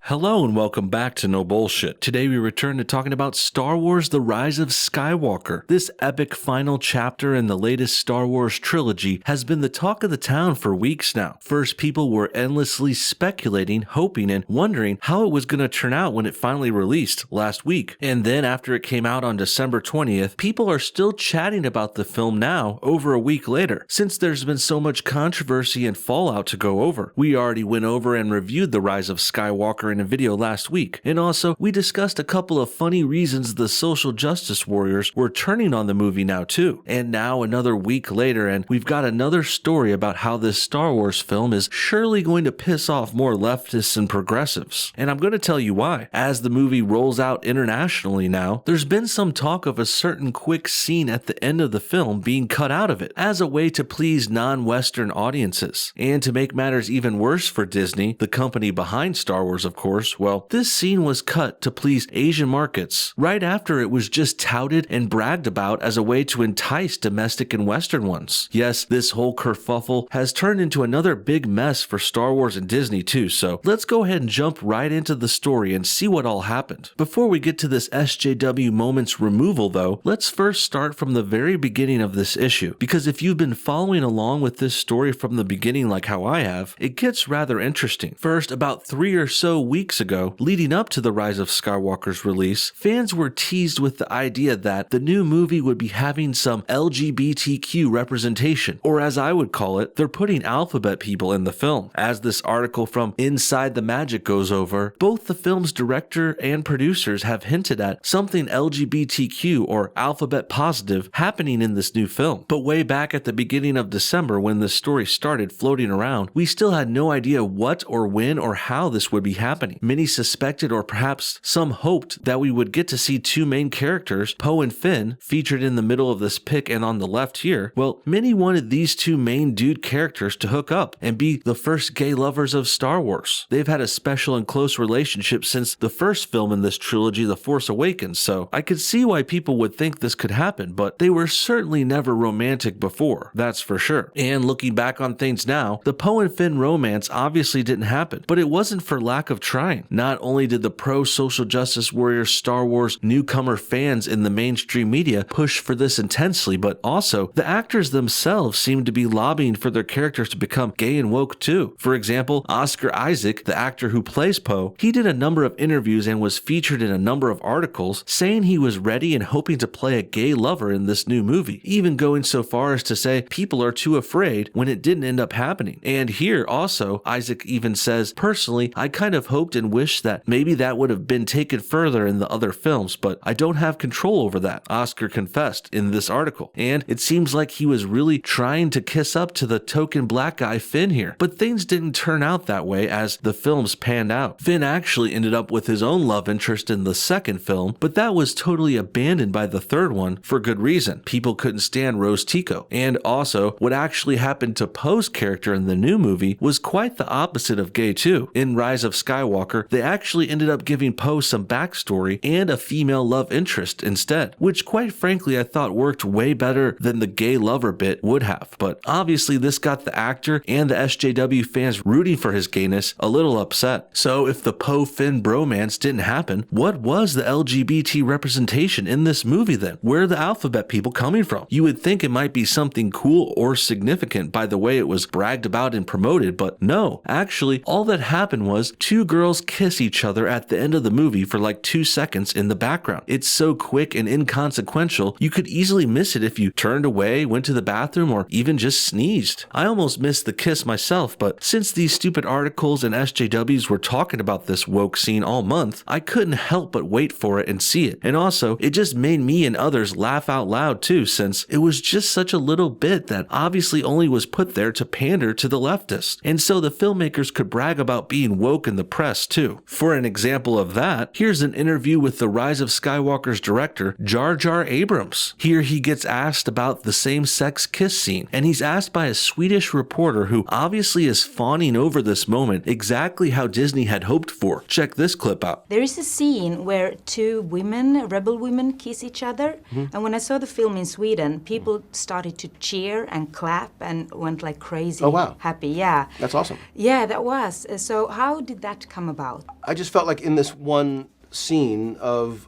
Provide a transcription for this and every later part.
Hello and welcome back to No Bullshit. Today we return to talking about Star Wars: The Rise of Skywalker. This epic final chapter in the latest Star Wars trilogy has been the talk of the town for weeks now. First, people were endlessly speculating, hoping, and wondering how it was going to turn out when it finally released last week. And then after it came out on December 20th, people are still chatting about the film now, over a week later. Since there's been so much controversy and fallout to go over, we already went over and reviewed The Rise of Skywalker in a video last week, and also we discussed a couple of funny reasons the social justice warriors were turning on the movie now too. And now another week later, and we've got another story about how this Star Wars film is surely going to piss off more leftists and progressives. And I'm going to tell you why. As the movie rolls out internationally now, there's been some talk of a certain quick scene at the end of the film being cut out of it as a way to please non-Western audiences. And to make matters even worse for Disney, the company behind Star Wars of course, well, this scene was cut to please Asian markets right after it was just touted and bragged about as a way to entice domestic and Western ones. Yes, this whole kerfuffle has turned into another big mess for Star Wars and Disney too, so let's go ahead and jump right into the story and see what all happened. Before we get to this SJW moments removal though, let's first start from the very beginning of this issue, because if you've been following along with this story from the beginning like how I have, it gets rather interesting. First, about 3 or so weeks ago, leading up to The Rise of Skywalker's release, fans were teased with the idea that the new movie would be having some LGBTQ representation, or as I would call it, they're putting alphabet people in the film. As this article from Inside the Magic goes over, both the film's director and producers have hinted at something LGBTQ or alphabet positive happening in this new film. But way back at the beginning of December when this story started floating around, we still had no idea what or when or how this would be happening. Many suspected, or perhaps some hoped, that we would get to see two main characters, Poe and Finn, featured in the middle of this pic and on the left here. Well, many wanted these two main dude characters to hook up and be the first gay lovers of Star Wars. They've had a special and close relationship since the first film in this trilogy, The Force Awakens, so I could see why people would think this could happen, but they were certainly never romantic before, that's for sure. And looking back on things now, the Poe and Finn romance obviously didn't happen, but it wasn't for lack of trying. Not only did the pro-social justice warrior Star Wars newcomer fans in the mainstream media push for this intensely, but also the actors themselves seemed to be lobbying for their characters to become gay and woke too. For example, Oscar Isaac, the actor who plays Poe, he did a number of interviews and was featured in a number of articles saying he was ready and hoping to play a gay lover in this new movie, even going so far as to say people are too afraid when it didn't end up happening. And here also, Isaac even says, personally, I kind of hoped and wished that maybe that would have been taken further in the other films, but I don't have control over that, Oscar confessed in this article. And it seems like he was really trying to kiss up to the token black guy Finn here, but things didn't turn out that way as the films panned out. Finn actually ended up with his own love interest in the second film, but that was totally abandoned by the third one for good reason. People couldn't stand Rose Tico. And also, what actually happened to Poe's character in the new movie was quite the opposite of gay too. In Rise of Skywalker, they actually ended up giving Poe some backstory and a female love interest instead, which quite frankly I thought worked way better than the gay lover bit would have. But obviously this got the actor and the SJW fans rooting for his gayness a little upset. So if the Poe-Finn bromance didn't happen, what was the LGBT representation in this movie then? Where are the alphabet people coming from? You would think it might be something cool or significant by the way it was bragged about and promoted, but no. Actually, all that happened was two girls kiss each other at the end of the movie for like 2 seconds in the background. It's so quick and inconsequential, you could easily miss it if you turned away, went to the bathroom, or even just sneezed. I almost missed the kiss myself, but since these stupid articles and SJWs were talking about this woke scene all month, I couldn't help but wait for it and see it. And also, it just made me and others laugh out loud too, since it was just such a little bit that obviously only was put there to pander to the leftists. And so the filmmakers could brag about being woke in the press too. For an example of that, here's an interview with The Rise of Skywalker's director, Jar Jar Abrams. Here he gets asked about the same-sex kiss scene, and he's asked by a Swedish reporter who obviously is fawning over this moment exactly how Disney had hoped for. Check this clip out. There is a scene where two women, rebel women, kiss each other, and when I saw the film in Sweden, people started to cheer and clap and went like crazy. Oh wow. Happy, yeah. That's awesome. Yeah, that was. So how did that come about? I just felt like in this one scene of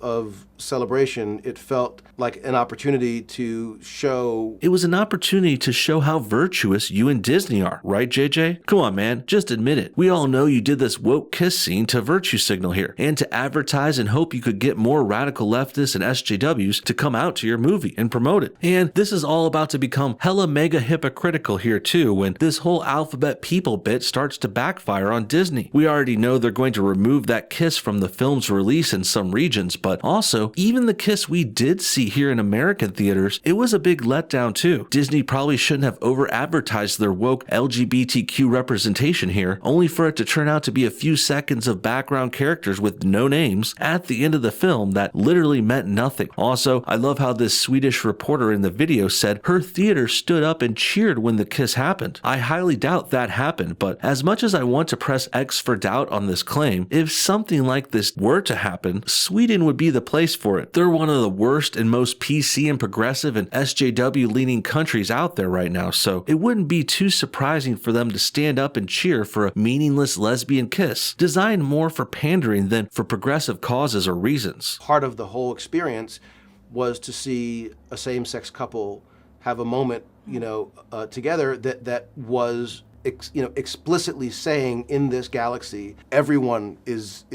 celebration, it felt like an opportunity to show... It was an opportunity to show how virtuous you and Disney are, right, JJ? Come on, man, just admit it. We all know you did this woke kiss scene to virtue signal here, and to advertise and hope you could get more radical leftists and SJWs to come out to your movie and promote it. And this is all about to become hella mega hypocritical here too, when this whole alphabet people bit starts to backfire on Disney. We already know they're going to remove that kiss from the film's release in some regions, but also, even the kiss we did see here in American theaters, it was a big letdown too. Disney probably shouldn't have over-advertised their woke LGBTQ representation here, only for it to turn out to be a few seconds of background characters with no names at the end of the film that literally meant nothing. Also, I love how this Swedish reporter in the video said her theater stood up and cheered when the kiss happened. I highly doubt that happened, but as much as I want to press X for doubt on this claim, if something like this were to happen, Sweden would be the place for it. They're one of the worst and most PC and progressive and SJW leaning countries out there right now, so it wouldn't be too surprising for them to stand up and cheer for a meaningless lesbian kiss, designed more for pandering than for progressive causes or reasons. Part of the whole experience was to see a same-sex couple have a moment, together that was explicitly saying in this galaxy, everyone is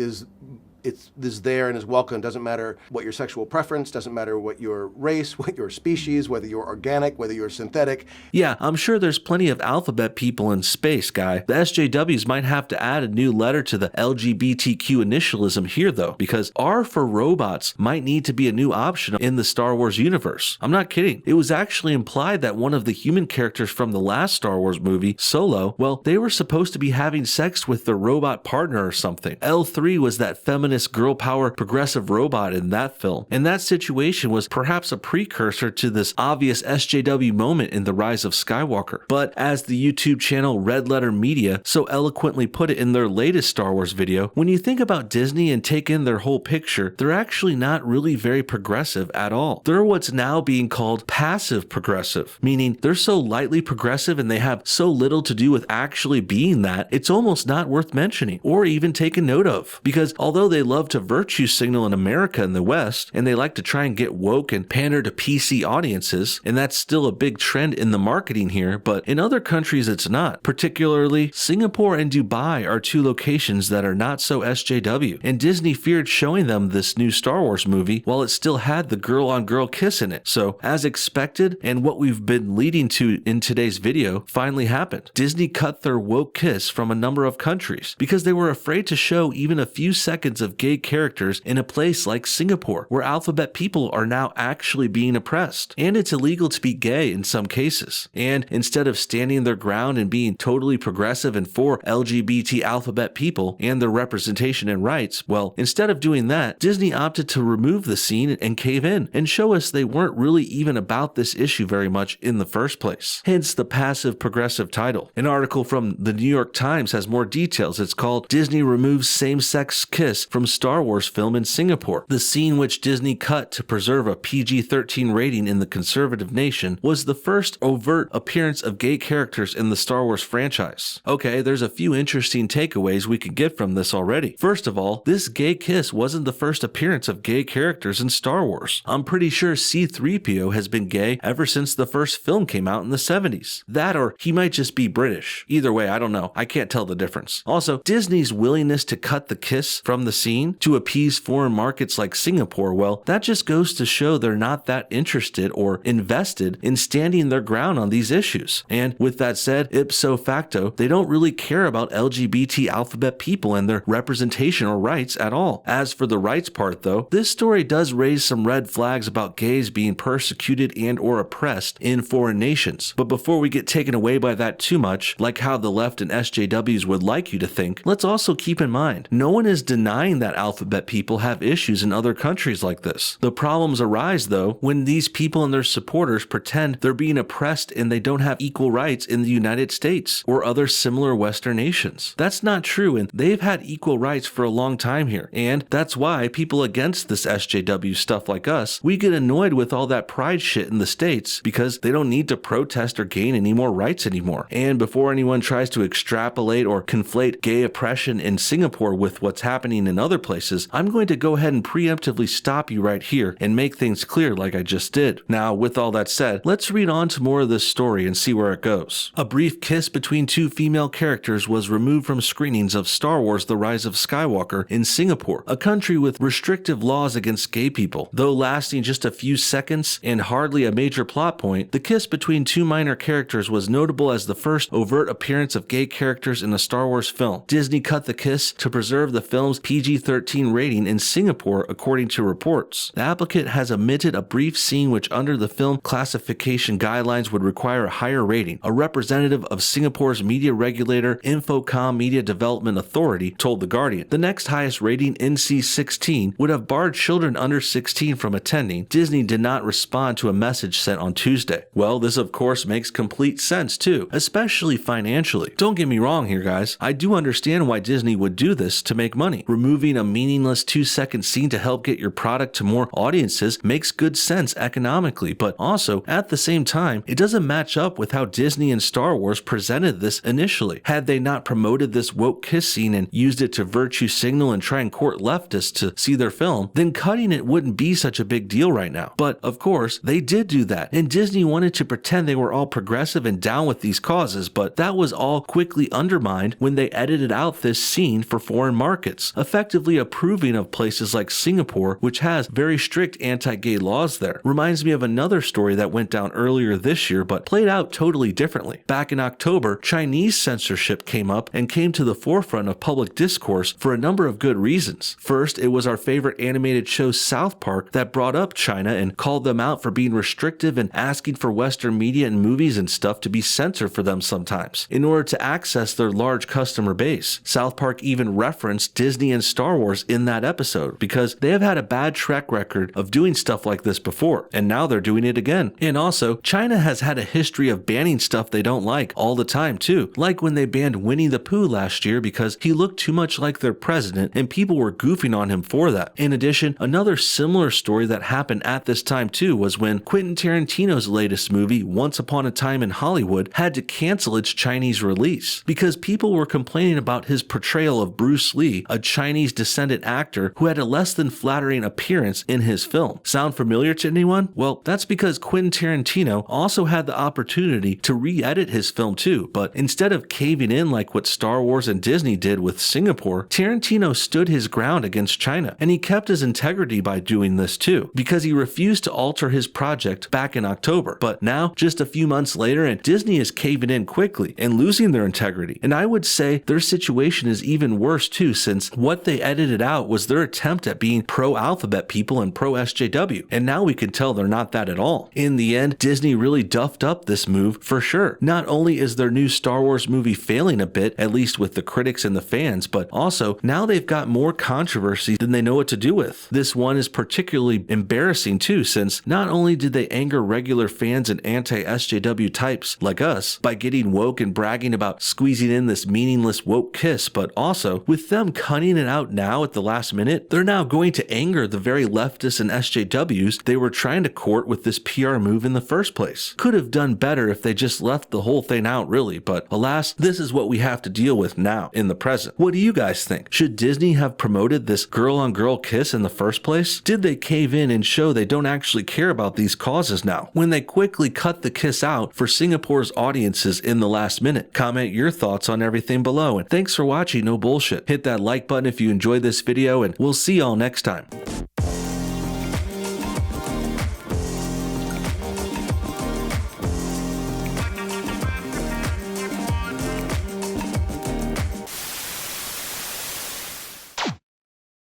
there and is welcome. Doesn't matter what your sexual preference, doesn't matter what your race, what your species, whether you're organic, whether you're synthetic. Yeah, I'm sure there's plenty of alphabet people in space, guy. The SJWs might have to add a new letter to the LGBTQ initialism here, though, because R for robots might need to be a new option in the Star Wars universe. I'm not kidding. It was actually implied that one of the human characters from the last Star Wars movie, Solo, well, they were supposed to be having sex with their robot partner or something. L3 was that feminist girl power progressive robot in that film, and that situation was perhaps a precursor to this obvious SJW moment in The Rise of Skywalker. But as the YouTube channel Red Letter Media so eloquently put it in their latest Star Wars video, when you think about Disney and take in their whole picture, they're actually not really very progressive at all. They're what's now being called passive progressive, meaning they're so lightly progressive and they have so little to do with actually being that, it's almost not worth mentioning or even taking note of. Because although they love to virtue signal in America and the West, and they like to try and get woke and pander to PC audiences, and that's still a big trend in the marketing here, but in other countries it's not. Particularly, Singapore and Dubai are two locations that are not so SJW, and Disney feared showing them this new Star Wars movie while it still had the girl-on-girl kiss in it. So, as expected, and what we've been leading to in today's video, finally happened. Disney cut their woke kiss from a number of countries because they were afraid to show even a few seconds of gay characters in a place like Singapore, where alphabet people are now actually being oppressed. And it's illegal to be gay in some cases. And instead of standing their ground and being totally progressive and for LGBT alphabet people and their representation and rights, well, instead of doing that, Disney opted to remove the scene and cave in and show us they weren't really even about this issue very much in the first place. Hence the passive progressive title. An article from the New York Times has more details. It's called Disney Removes Same-Sex Kiss from Star Wars Film in Singapore. The scene which Disney cut to preserve a PG-13 rating in the conservative nation was the first overt appearance of gay characters in the Star Wars franchise. Okay, there's a few interesting takeaways we could get from this already. First of all, this gay kiss wasn't the first appearance of gay characters in Star Wars. I'm pretty sure C-3PO has been gay ever since the first film came out in the 70s. That or he might just be British. Either way, I don't know. I can't tell the difference. Also, Disney's willingness to cut the kiss from the scene to appease foreign markets like Singapore, well, that just goes to show they're not that interested or invested in standing their ground on these issues. And with that said, ipso facto, they don't really care about LGBT alphabet people and their representation or rights at all. As for the rights part though, this story does raise some red flags about gays being persecuted and or oppressed in foreign nations. But before we get taken away by that too much, like how the left and SJWs would like you to think, let's also keep in mind, no one is denying implying that alphabet people have issues in other countries like this. The problems arise, though, when these people and their supporters pretend they're being oppressed and they don't have equal rights in the United States or other similar Western nations. That's not true, and they've had equal rights for a long time here, and that's why people against this SJW stuff like us, we get annoyed with all that pride shit in the States because they don't need to protest or gain any more rights anymore. And before anyone tries to extrapolate or conflate gay oppression in Singapore with what's happening in other places, I'm going to go ahead and preemptively stop you right here and make things clear like I just did. Now, with all that said, let's read on to more of this story and see where it goes. A brief kiss between two female characters was removed from screenings of Star Wars: The Rise of Skywalker in Singapore, a country with restrictive laws against gay people. Though lasting just a few seconds and hardly a major plot point, the kiss between two minor characters was notable as the first overt appearance of gay characters in a Star Wars film. Disney cut the kiss to preserve the film's PG-13 rating in Singapore, according to reports. The applicant has omitted a brief scene which under the film classification guidelines would require a higher rating. A representative of Singapore's media regulator Infocom Media Development Authority told The Guardian. The next highest rating, NC-16, would have barred children under 16 from attending. Disney did not respond to a message sent on Tuesday. Well, this of course makes complete sense too, especially financially. Don't get me wrong here, guys. I do understand why Disney would do this to make money. Removing a meaningless 2-second scene to help get your product to more audiences makes good sense economically, but also at the same time, it doesn't match up with how Disney and Star Wars presented this initially. Had they not promoted this woke kiss scene and used it to virtue signal and try and court leftists to see their film, then cutting it wouldn't be such a big deal right now. But of course, they did do that, and Disney wanted to pretend they were all progressive and down with these causes, but that was all quickly undermined when they edited out this scene for foreign markets, effectively approving of places like Singapore, which has very strict anti-gay laws there. Reminds me of another story that went down earlier this year, but played out totally differently. Back in October, Chinese censorship came up and came to the forefront of public discourse for a number of good reasons. First, it was our favorite animated show South Park that brought up China and called them out for being restrictive and asking for Western media and movies and stuff to be censored for them sometimes, in order to access their large customer base. South Park even referenced Disney and Star Wars in that episode, because they have had a bad track record of doing stuff like this before, and now they're doing it again. And also, China has had a history of banning stuff they don't like all the time too, like when they banned Winnie the Pooh last year because he looked too much like their president and people were goofing on him for that. In addition, another similar story that happened at this time too was when Quentin Tarantino's latest movie, Once Upon a Time in Hollywood, had to cancel its Chinese release because people were complaining about his portrayal of Bruce Lee, a Chinese descendant actor who had a less than flattering appearance in his film. Sound familiar to anyone? Well, that's because Quentin Tarantino also had the opportunity to re-edit his film too, but instead of caving in like what Star Wars and Disney did with Singapore, Tarantino stood his ground against China, and he kept his integrity by doing this too, because he refused to alter his project back in October. But now, just a few months later, and Disney is caving in quickly and losing their integrity. And I would say their situation is even worse too, since what they edited out was their attempt at being pro-alphabet people and pro-SJW, and now we can tell they're not that at all. In the end, Disney really duffed up this move for sure. Not only is their new Star Wars movie failing a bit, at least with the critics and the fans, but also now they've got more controversy than they know what to do with. This one is particularly embarrassing too, since not only did they anger regular fans and anti-SJW types like us by getting woke and bragging about squeezing in this meaningless woke kiss, but also with them cutting it out now at the last minute, they're now going to anger the very leftists and SJWs they were trying to court with this PR move in the first place. Could have done better if they just left the whole thing out really, but alas, this is what we have to deal with now in the present. What do you guys think? Should Disney have promoted this girl-on-girl kiss in the first place? Did they cave in and show they don't actually care about these causes now, when they quickly cut the kiss out for Singapore's audiences in the last minute? Comment your thoughts on everything below, and thanks for watching No Bullshit. Hit that like button if you enjoyed this video, and we'll see y'all next time.